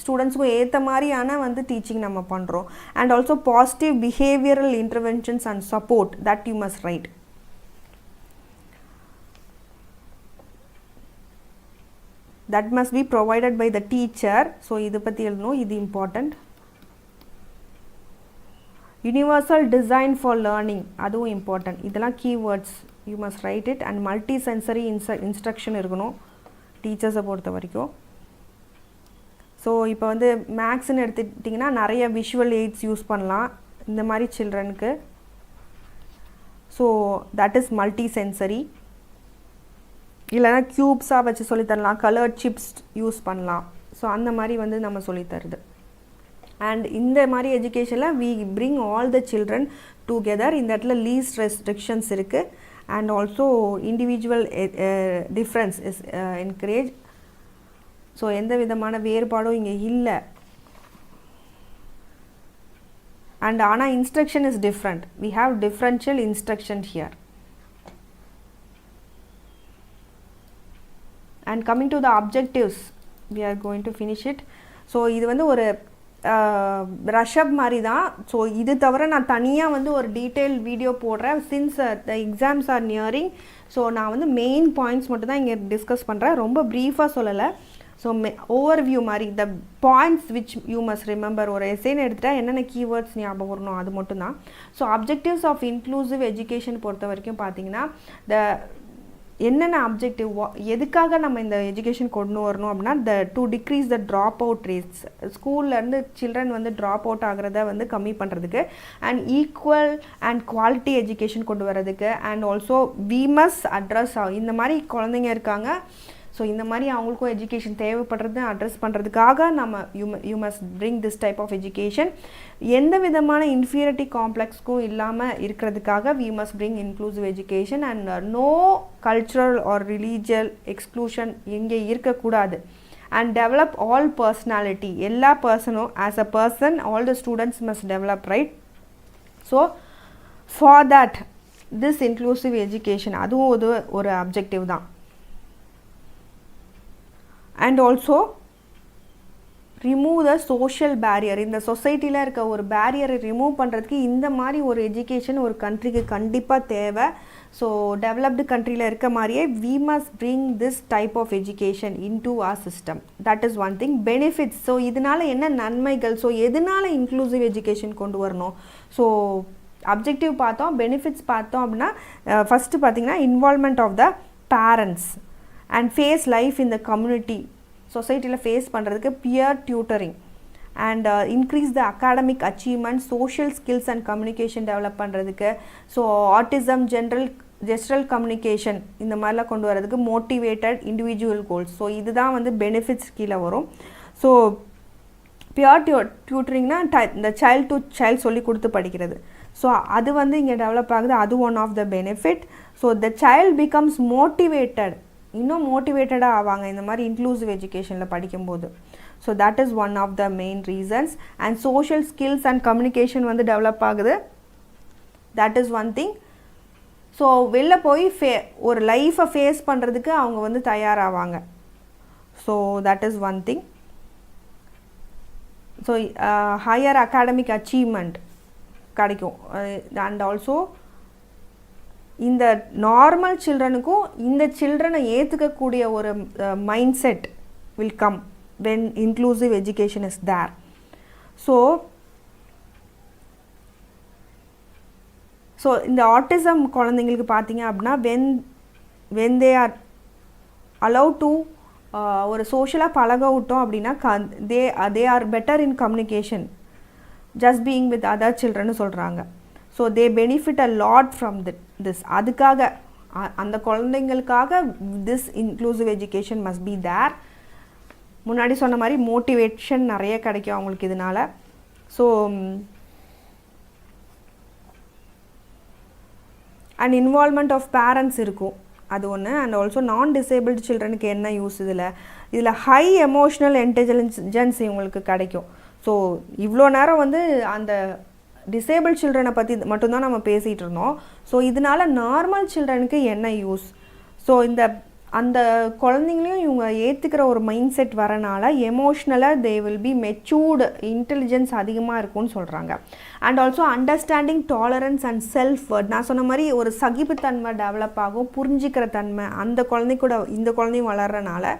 ஸ்டூடெண்ட்ஸுக்கும் ஏற்ற மாதிரியான வந்து டீச்சிங் நம்ம பண்ணுறோம். And also positive behavioural interventions and support that you must right. that must be provided by the teacher. so idu pathi elno idu important. universal design for learning adu important. idella keywords you must write it. and multi sensory instruction irukano teachers பொறுத்த வரைக்கும். So இப்போ வந்து மேக்ஸ்ன்னு எடுத்துட்டிங்கன்னா நிறைய visual AIDS use பண்ணலாம் இந்த மாதிரி சில்ட்ரனுக்கு. So that is multi sensory. இல்லைனா க்யூப்ஸாக வச்சு சொல்லித்தரலாம், கலர்ட் சிப்ஸ் யூஸ் பண்ணலாம். ஸோ அந்த மாதிரி வந்து நம்ம சொல்லித்தருது. அண்ட் இந்த மாதிரி எஜுகேஷனில் we bring all the children together. இந்த இடத்துல லீஸ்ட் ரெஸ்ட்ரிக்ஷன்ஸ் இருக்குது. And also individual difference is encourage. So எந்த விதமான வேறுபாடும் இங்கே இல்லை. அண்ட் ஆனால் instruction is different. We have differential instruction here. and coming to the objectives we are going to finish it. so இது வந்து ஒரு ரஷப் மாதிரி தான். ஸோ இது தவிர நான் தனியாக வந்து ஒரு டீட்டெயில் வீடியோ போடுறேன். Since the exams R nearing. So நான் வந்து மெயின் பாயிண்ட்ஸ் மட்டும் தான் இங்கே டிஸ்கஸ் பண்ணுறேன். ரொம்ப ப்ரீஃபாக சொல்லலை. ஸோ ஓவர்வியூ மாதிரி the points which you must remember. ஒரு எஸ்ஸேன்னு எடுத்துகிட்டா என்னென்ன கீவேர்ட்ஸ் ஞாபகம் வரணும் அது மட்டும்தான். So objectives of inclusive education பொறுத்த வரைக்கும் பார்த்தீங்கன்னா என்னென்ன அப்ஜெக்டிவ் எதுக்காக நம்ம இந்த எஜுகேஷன் கொண்டு வரணும் அப்படின்னா to decrease the drop out rates. ஸ்கூல்லேருந்து சில்ட்ரன் வந்து ட்ராப் அவுட் ஆகிறத வந்து கம்மி பண்ணுறதுக்கு. And equal and quality education கொண்டு வரதுக்கு. And also we must address இந்த மாதிரி குழந்தைங்க இருக்காங்க. ஸோ இந்த மாதிரி அவங்களுக்கும் எஜுகேஷன் தேவைப்படுறது அட்ரஸ் பண்ணுறதுக்காக நம்ம you must bring this type of education. எந்த விதமான இன்ஃபீரியாரிட்டி காம்ப்ளெக்ஸ்க்கும் இல்லாமல் இருக்கிறதுக்காக we must bring inclusive education. And no cultural or religious exclusion இங்கே இருக்கக்கூடாது. And develop all personality. எல்லா பர்சனும் as a person all the students must develop, right? So for that this inclusive education அதுவும் ஒரு objective தான். and also remove the social barrier. இந்த சொசைட்டியில் இருக்க ஒரு பேரியரை ரிமூவ் பண்ணுறதுக்கு இந்த மாதிரி ஒரு எஜுகேஷன் ஒரு கண்ட்ரிக்கு கண்டிப்பாக தேவை. ஸோ டெவலப்டு கண்ட்ரியில் இருக்க மாதிரியே we must bring this type of education into our system. that is one thing. benefits. So இதனால் என்ன நன்மைகள்? ஸோ எதனால் இன்க்ளூசிவ் எஜுகேஷன் கொண்டு வரணும்? ஸோ அப்ஜெக்டிவ் பார்த்தோம், பெனிஃபிட்ஸ் பார்த்தோம். அப்படின்னா ஃபஸ்ட்டு பார்த்திங்கன்னா involvement of the parents and face life in the community. சொசைட்டியில் ஃபேஸ் பண்ணுறதுக்கு peer tutoring and increase the academic achievement, social skills and communication develop பண்ணுறதுக்கு. ஸோ ஆட்டிசம், ஜெஸ்டரல் கம்யூனிகேஷன் இந்த மாதிரிலாம் கொண்டு வரதுக்கு மோட்டிவேட்டட் இண்டிவிஜுவல் கோல்ஸ். ஸோ இதுதான் வந்து benefits கீழே வரும். ஸோ பியர் டியூட்டரிங்னா இந்த சைல்டு டு சைல்டு சொல்லி கொடுத்து படிக்கிறது. ஸோ அது வந்து இங்கே டெவலப் ஆகுது. அது one of the benefit. So the child becomes motivated. இன்னும் மோட்டிவேட்டடாக ஆவாங்க இந்த மாதிரி இன்க்ளூசிவ் எஜுகேஷனில் படிக்கும்போது. So that is one of the main reasons. And social skills and communication வந்து டெவலப் ஆகுது. That is one thing. So வெளில போய் ஒரு லைஃப்பை ஃபேஸ் பண்ணுறதுக்கு அவங்க வந்து தயாராவாங்க. So that is one thing. So higher academic achievement கிடைக்கும். அண்ட் ஆல்சோ இந்த நார்மல் சில்ட்ரனுக்கும் இந்த சில்ட்ரனை ஏற்றுக்கக்கூடிய ஒரு mind set will come when inclusive education is there. So இந்த ஆட்டிசம் குழந்தைங்களுக்கு பார்த்தீங்க அப்படின்னா when they are allowed to ஒரு சோஷியலாக பழக விட்டோம் அப்படின்னா they are better in communication just being with other children சொல்கிறாங்க. So they benefit a lot from this. அதுக்காக அந்த குழந்தைங்களுக்காக this inclusive education must be there. முன்னாடி சொன்ன மாதிரி மோட்டிவேஷன் நிறைய கிடைக்கும் அவங்களுக்கு இதனால். So and involvement of parents இருக்கும், அது ஒன்று. அண்ட் ஆல்சோ நான் டிசேபிள்டு சில்ட்ரனுக்கு என்ன யூஸ் இதில் ஹை எமோஷ்னல் இன்டெலிஜென்ஸ் இவங்களுக்கு கிடைக்கும். ஸோ இவ்வளோ நேரம் வந்து அந்த டிசேபிள் சில்ட்ரனை பற்றி மட்டும்தான் நம்ம பேசிகிட்டு இருந்தோம். ஸோ இதனால் நார்மல் சில்ட்ரனுக்கு என்ன யூஸ்? ஸோ அந்த குழந்தைங்களையும் இவங்க ஏற்றுக்கிற ஒரு மைண்ட் செட் வரனால எமோஷ்னலாக they will be matured, intelligence அதிகமாக இருக்கும்னு சொல்கிறாங்க. And also understanding, tolerance and self worth. நான் சொன்ன மாதிரி ஒரு சகிப்புத்தன்மை டெவலப் ஆகும், புரிஞ்சிக்கிற தன்மை அந்த குழந்தை கூட இந்த குழந்தையும் வளர்கிறனால.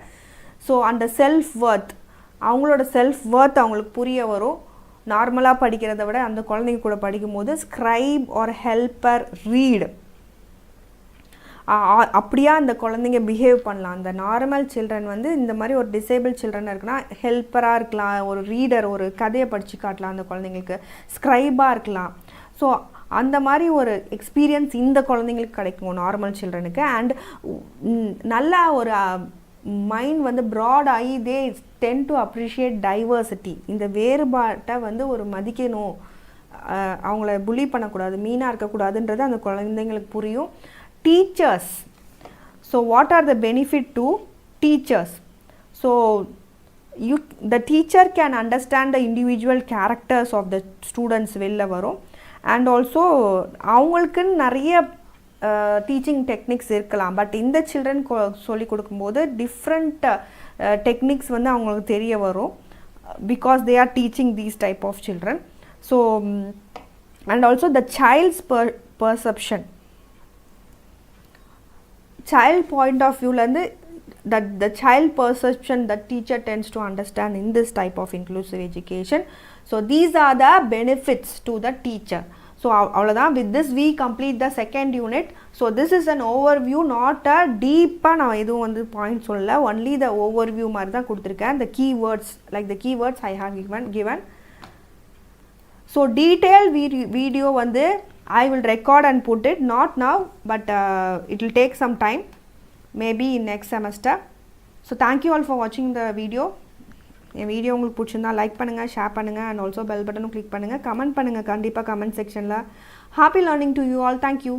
ஸோ அந்த செல்ஃப் வேர்த், அவங்களோட செல்ஃப் வேர்த் அவங்களுக்கு புரிய வரும். நார்மலாக படிக்கிறத விட அந்த குழந்தைங்க கூட படிக்கும்போது ஸ்க்ரைப் ஆர் ஹெல்ப்பர் ரீடு, அப்படியா அந்த குழந்தைங்க பிஹேவ் பண்ணலாம். அந்த நார்மல் சில்ட்ரன் வந்து இந்த மாதிரி ஒரு டிசேபிள் சில்ட்ரன் இருக்குன்னா ஹெல்ப்பராக இருக்கலாம், ஒரு ரீடர், ஒரு கதையை படித்து காட்டலாம் அந்த குழந்தைங்களுக்கு, ஸ்க்ரைபாக இருக்கலாம். ஸோ அந்த மாதிரி ஒரு எக்ஸ்பீரியன்ஸ் இந்த குழந்தைங்களுக்கு கிடைக்கும் நார்மல் சில்ட்ரனுக்கு. அண்ட் நல்லா ஒரு மைண்ட் வந்து ப்ராட் ஆகி தே டென் டு அப்ரிஷியேட் டைவர்சிட்டி. இந்த வேறுபாட்டை வந்து ஒரு மதிக்கணும், அவங்கள புலி பண்ணக்கூடாது, மீனாக இருக்கக்கூடாதுன்றது அந்த குழந்தைங்களுக்கு புரியும். Teachers. So what are the benefit to teachers? So the teacher can understand the individual characters of the students வெளில வரும். And also அவங்களுக்குன்னு நிறைய டீச்சிங் டெக்னிக்ஸ் இருக்கலாம். பட் இந்த சில்ட்ரன் சொல்லி கொடுக்கும்போது டிஃப்ரெண்ட் டெக்னிக்ஸ் வந்து அவங்களுக்கு தெரிய வரும், because they are teaching these type of children. So and also the child's perception, child point of view lende that the child perception that teacher tends to understand in this type of inclusive education. So these are the benefits to the teacher. So avladha, with this we complete the second unit. So this is an overview, not a deep na edhu vandu point solla, only the overview mari da kuduthirken. The keywords, like the keywords I have given. So detailed video vandu I will record and put it, not now, but it will take some time, maybe in next semester. So thank you all for watching the video. N video உங்களுக்கு பிடிச்சிருந்தா like பண்ணுங்கள், share பண்ணுங்கள், and also bell பட்டனும் click பண்ணுங்கள், comment பண்ணுங்கள் கண்டிப்பாக comment செக்ஷனில். Happy learning to you all. Thank you.